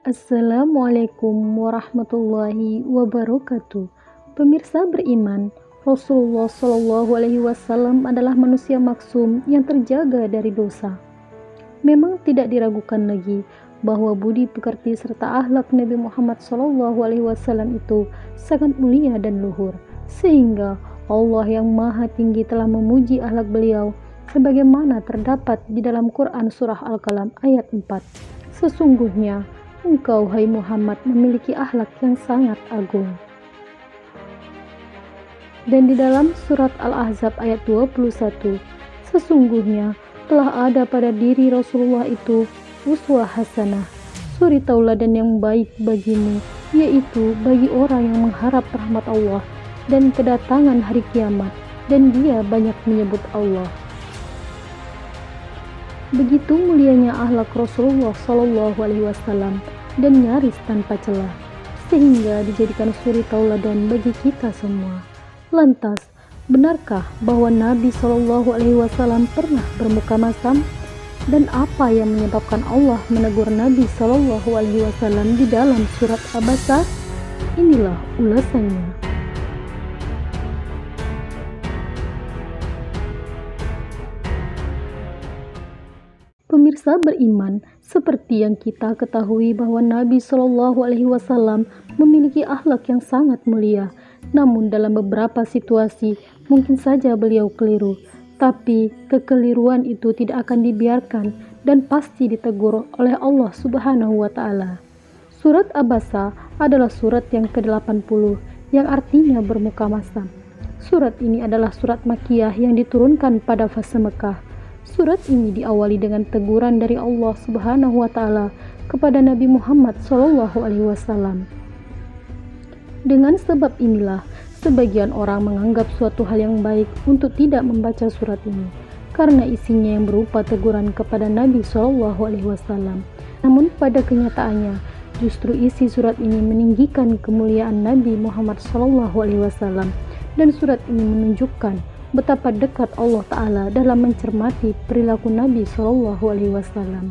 Assalamualaikum warahmatullahi wabarakatuh. Pemirsa beriman, Rasulullah Shallallahu Alaihi Wasallam adalah manusia maksum yang terjaga dari dosa. Memang tidak diragukan lagi bahwa budi pekerti serta akhlak Nabi Muhammad Shallallahu Alaihi Wasallam itu sangat mulia dan luhur, sehingga Allah yang Maha Tinggi telah memuji akhlak beliau sebagaimana terdapat di dalam Quran Surah Al-Qalam ayat 4. Sesungguhnya engkau, hai Muhammad, memiliki akhlak yang sangat agung. Dan di dalam surat Al-Ahzab ayat 21, sesungguhnya telah ada pada diri Rasulullah itu uswah hasanah, suri tauladan yang baik bagimu, yaitu bagi orang yang mengharap rahmat Allah dan kedatangan hari kiamat, dan dia banyak menyebut Allah. Begitu mulianya akhlak Rasulullah Shallallahu Alaihi Wasallam dan nyaris tanpa celah, sehingga dijadikan suri tauladan bagi kita semua. Lantas, benarkah bahwa Nabi Shallallahu Alaihi Wasallam pernah bermuka masam? Dan apa yang menyebabkan Allah menegur Nabi Shallallahu Alaihi Wasallam di dalam surat Abasa? Inilah ulasannya. Pemirsa beriman, seperti yang kita ketahui bahwa Nabi Shallallahu Alaihi Wasallam memiliki akhlak yang sangat mulia. Namun dalam beberapa situasi mungkin saja beliau keliru, tapi kekeliruan itu tidak akan dibiarkan dan pasti ditegur oleh Allah Subhanahu wa Ta'ala. Surat Abasa adalah surat yang ke-80 yang artinya bermuka masam. Surat ini adalah surat Makkiyah yang diturunkan pada fase Mekah. Surat ini diawali dengan teguran dari Allah Subhanahu wa Ta'ala kepada Nabi Muhammad Shallallahu Alaihi Wasallam. Dengan sebab inilah, sebagian orang menganggap suatu hal yang baik untuk tidak membaca surat ini, karena isinya yang berupa teguran kepada Nabi Shallallahu Alaihi Wasallam. Namun pada kenyataannya, justru isi surat ini meninggikan kemuliaan Nabi Muhammad Shallallahu Alaihi Wasallam, dan surat ini menunjukkan betapa dekat Allah Ta'ala dalam mencermati perilaku Nabi Shallallahu Alaihi Wasallam.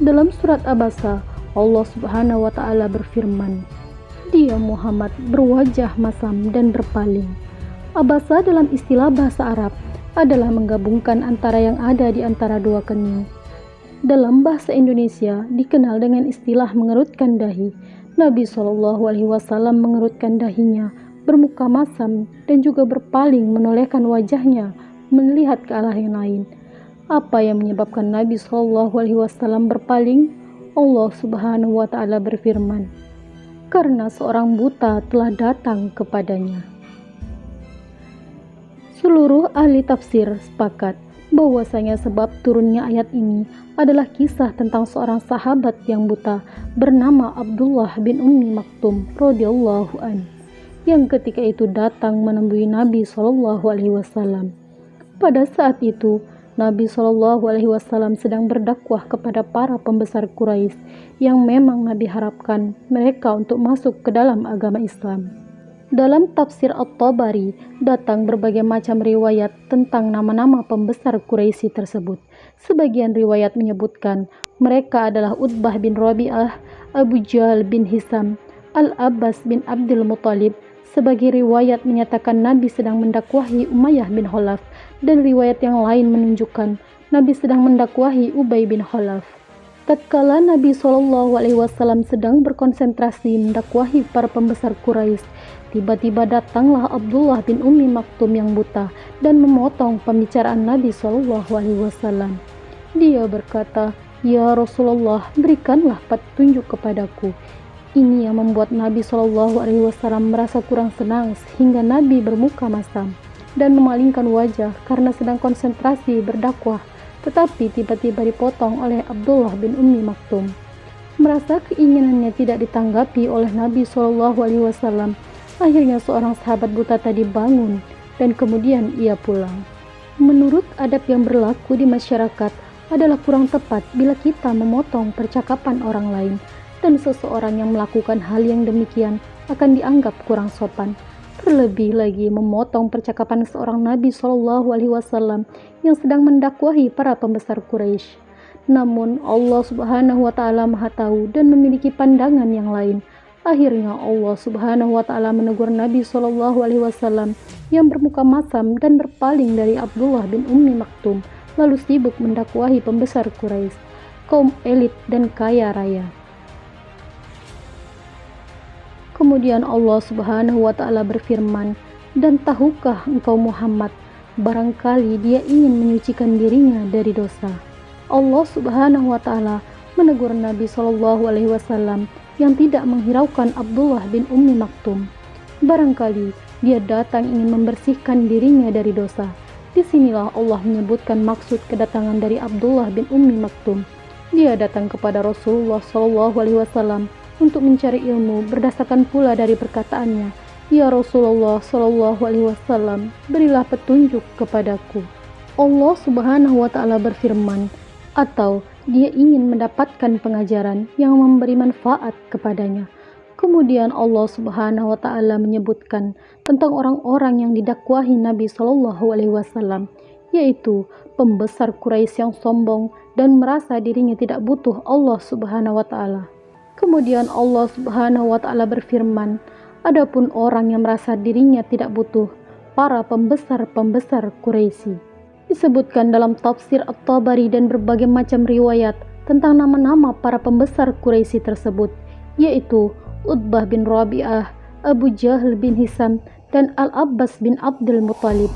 Dalam surat Abasa, Allah Subhanahu wa Ta'ala berfirman, "Dia Muhammad berwajah masam dan berpaling." Abasa dalam istilah bahasa Arab adalah menggabungkan antara yang ada di antara dua kening. Dalam bahasa Indonesia dikenal dengan istilah mengerutkan dahi. Nabi Shallallahu Alaihi Wasallam mengerutkan dahinya, bermuka masam, dan juga berpaling menolehkan wajahnya melihat ke arah yang lain. Apa yang menyebabkan Nabi Shallallahu Alaihi Wasallam berpaling? Allah Subhanahu wa Ta'ala berfirman, "Karena seorang buta telah datang kepadanya." Seluruh ahli tafsir sepakat bahwasanya sebab turunnya ayat ini adalah kisah tentang seorang sahabat yang buta bernama Abdullah bin Ummi Maktum radhiyallahu anhu, yang ketika itu datang menemui Nabi Shallallahu Alaihi Wasallam. Pada saat itu, Nabi Shallallahu Alaihi Wasallam sedang berdakwah kepada para pembesar Quraisy yang memang Nabi harapkan mereka untuk masuk ke dalam agama Islam. Dalam tafsir At-Tabari datang berbagai macam riwayat tentang nama-nama pembesar Quraisy tersebut. Sebagian riwayat menyebutkan mereka adalah Utbah bin Rabi'ah, Abu Jahal bin Hisam, Al-Abbas bin Abdul Muttalib. Sebagai riwayat menyatakan Nabi sedang mendakwahi Umayyah bin Khalaf, dan riwayat yang lain menunjukkan Nabi sedang mendakwahi Ubay bin Khalaf. Tatkala Nabi Shallallahu Alaihi Wasallam sedang berkonsentrasi mendakwahi para pembesar Quraisy, tiba-tiba datanglah Abdullah bin Ummi Maktum yang buta dan memotong pembicaraan Nabi Shallallahu Alaihi Wasallam. Dia berkata, "Ya Rasulullah, berikanlah petunjuk kepadaku." Ini yang membuat Nabi Shallallahu Alaihi Wasallam merasa kurang senang sehingga Nabi bermuka masam dan memalingkan wajah karena sedang konsentrasi berdakwah, tetapi tiba-tiba dipotong oleh Abdullah bin Ummi Maktum. Merasa keinginannya tidak ditanggapi oleh Nabi Shallallahu Alaihi Wasallam, akhirnya seorang sahabat buta tadi bangun dan kemudian ia pulang. Menurut adab yang berlaku di masyarakat adalah kurang tepat bila kita memotong percakapan orang lain, dan seseorang yang melakukan hal yang demikian akan dianggap kurang sopan. Terlebih lagi memotong percakapan seorang Nabi Shallallahu Alaihi Wasallam yang sedang mendakwahi para pembesar Quraisy. Namun Allah Subhanahu wa Ta'ala Maha Tahu dan memiliki pandangan yang lain. Akhirnya Allah Subhanahu wa Ta'ala menegur Nabi Shallallahu Alaihi Wasallam yang bermuka masam dan berpaling dari Abdullah bin Ummi Maktum, lalu sibuk mendakwahi pembesar Quraisy, kaum elit dan kaya raya. Kemudian Allah Subhanahu wa Ta'ala berfirman, "Dan tahukah engkau Muhammad, barangkali dia ingin menyucikan dirinya dari dosa." Allah Subhanahu wa Ta'ala menegur Nabi Shallallahu Alaihi Wasallam yang tidak menghiraukan Abdullah bin Ummi Maktum. Barangkali dia datang ingin membersihkan dirinya dari dosa. Disinilah Allah menyebutkan maksud kedatangan dari Abdullah bin Ummi Maktum. Dia datang kepada Rasulullah Shallallahu Alaihi Wasallam untuk mencari ilmu, berdasarkan pula dari perkataannya, "Ya Rasulullah Shallallahu Alaihi Wasallam, berilah petunjuk kepadaku." Allah Subhanahu wa Ta'ala berfirman, atau dia ingin mendapatkan pengajaran yang memberi manfaat kepadanya. Kemudian Allah Subhanahu wa Ta'ala menyebutkan tentang orang-orang yang didakwahi Nabi Shallallahu Alaihi Wasallam, yaitu pembesar Quraisy yang sombong dan merasa dirinya tidak butuh Allah Subhanahu wa Ta'ala. Kemudian Allah Subhanahu wa Ta'ala berfirman, adapun orang yang merasa dirinya tidak butuh para pembesar-pembesar Quraisy. Disebutkan dalam tafsir At-Tabari dan berbagai macam riwayat tentang nama-nama para pembesar Quraisy tersebut, yaitu Utbah bin Rabi'ah, Abu Jahal bin Hisam, dan Al-Abbas bin Abdul Muttalib.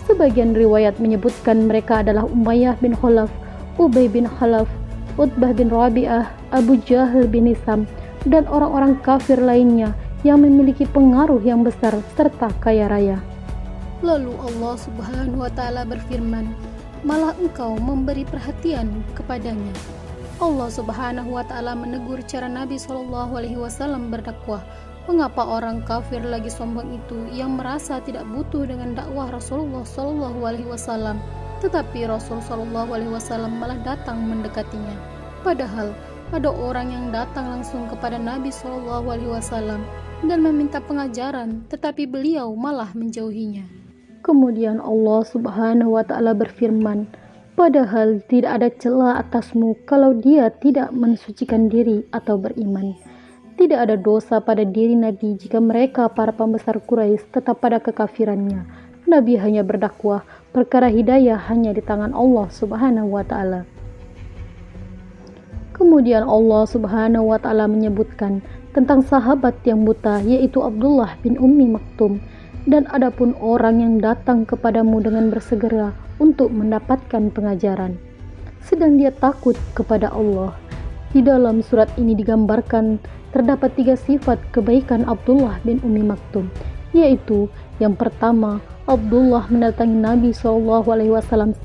Sebagian riwayat menyebutkan mereka adalah Umayyah bin Khalaf, Ubay bin Khalaf, Utbah bin Rabi'ah, Abu Jahal bin Hisam, dan orang-orang kafir lainnya yang memiliki pengaruh yang besar serta kaya raya. Lalu Allah Subhanahu wa Ta'ala berfirman, malah engkau memberi perhatian kepadanya. Allah Subhanahu wa Ta'ala menegur cara Nabi Shallallahu Alaihi Wasallam berdakwah. Mengapa orang kafir lagi sombong itu yang merasa tidak butuh dengan dakwah Rasulullah Shallallahu Alaihi Wasallam, tetapi Rasul Shallallahu Alaihi Wasallam malah datang mendekatinya. Padahal ada orang yang datang langsung kepada Nabi Shallallahu Alaihi Wasallam dan meminta pengajaran, tetapi beliau malah menjauhinya. Kemudian Allah Subhanahu wa Ta'ala berfirman, padahal tidak ada celah atasmu kalau dia tidak mensucikan diri atau beriman. Tidak ada dosa pada diri Nabi jika mereka para pembesar Quraisy tetap pada kekafirannya. Nabi hanya berdakwah, perkara hidayah hanya di tangan Allah Subhanahu wa Ta'ala. Kemudian Allah Subhanahu wa Ta'ala menyebutkan tentang sahabat yang buta, yaitu Abdullah bin Ummi Maktum. Dan adapun orang yang datang kepadamu dengan bersegera untuk mendapatkan pengajaran, sedang dia takut kepada Allah. Di dalam surat ini digambarkan terdapat 3 sifat kebaikan Abdullah bin Ummi Maktum, yaitu yang pertama, Abdullah mendatangi Nabi SAW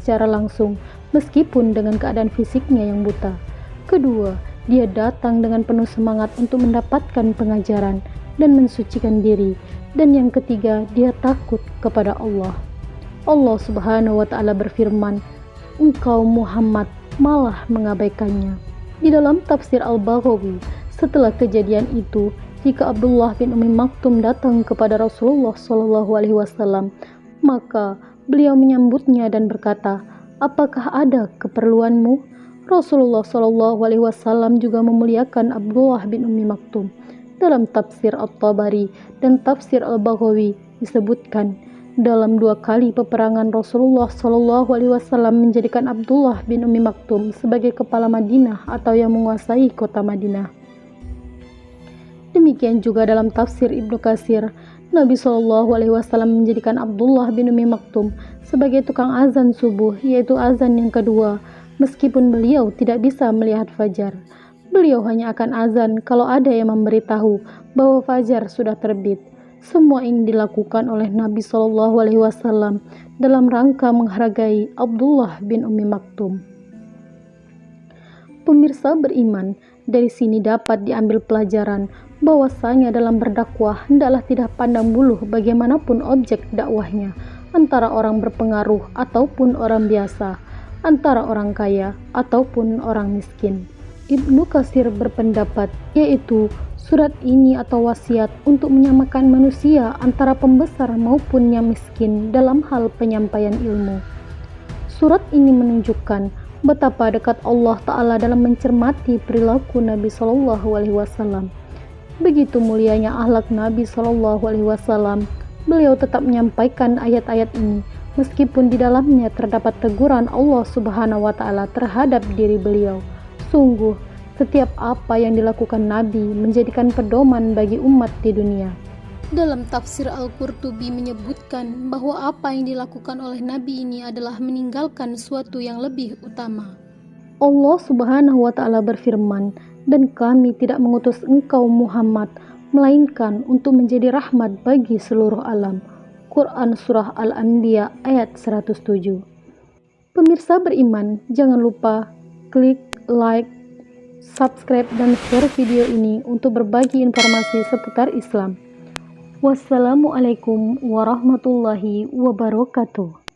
secara langsung meskipun dengan keadaan fisiknya yang buta. Kedua, dia datang dengan penuh semangat untuk mendapatkan pengajaran dan mensucikan diri. Dan yang ketiga, dia takut kepada Allah. Allah Subhanahu wa Ta'ala berfirman, engkau Muhammad malah mengabaikannya. Di dalam tafsir Al-Baghawi, setelah kejadian itu, jika Abdullah bin Ummi Maktum datang kepada Rasulullah Shallallahu Alaihi Wasallam, maka beliau menyambutnya dan berkata, apakah ada keperluanmu? Rasulullah Shallallahu Alaihi Wasallam juga memuliakan Abdullah bin Ummi Maktum. Dalam tafsir At-Tabari dan tafsir Al-Baghawi disebutkan, dalam 2 kali peperangan Rasulullah Shallallahu Alaihi Wasallam menjadikan Abdullah bin Ummi Maktum sebagai kepala Madinah atau yang menguasai kota Madinah. Demikian juga dalam tafsir Ibnu Katsir, Nabi Shallallahu Alaihi Wasallam menjadikan Abdullah bin Ummi Maktum sebagai tukang azan subuh, yaitu azan yang kedua, meskipun beliau tidak bisa melihat fajar. Beliau hanya akan azan kalau ada yang memberitahu bahwa fajar sudah terbit. Semua ini dilakukan oleh Nabi Shallallahu Alaihi Wasallam dalam rangka menghargai Abdullah bin Ummi Maktum. Pemirsa beriman, dari sini dapat diambil pelajaran bahwasanya dalam berdakwah hendaklah tidak pandang bulu bagaimanapun objek dakwahnya, antara orang berpengaruh ataupun orang biasa, antara orang kaya ataupun orang miskin. Ibnu Katsir berpendapat, yaitu surat ini atau wasiat untuk menyamakan manusia antara pembesar maupun yang miskin dalam hal penyampaian ilmu. Surat ini menunjukkan betapa dekat Allah Ta'ala dalam mencermati perilaku Nabi Shallallahu Alaihi Wasallam. Begitu mulianya akhlak Nabi Shallallahu Alaihi Wasallam, beliau tetap menyampaikan ayat-ayat ini meskipun di dalamnya terdapat teguran Allah Subhanahu wa Ta'ala terhadap diri beliau. Sungguh, setiap apa yang dilakukan Nabi menjadikan pedoman bagi umat di dunia. Dalam tafsir Al-Qurtubi menyebutkan bahwa apa yang dilakukan oleh Nabi ini adalah meninggalkan suatu yang lebih utama. Allah Subhanahu wa Ta'ala berfirman, "Dan kami tidak mengutus engkau Muhammad melainkan untuk menjadi rahmat bagi seluruh alam." Quran Surah Al-Anbiya ayat 107. Pemirsa beriman, jangan lupa klik like, subscribe, dan share video ini untuk berbagi informasi seputar Islam. Wassalamualaikum warahmatullahi wabarakatuh.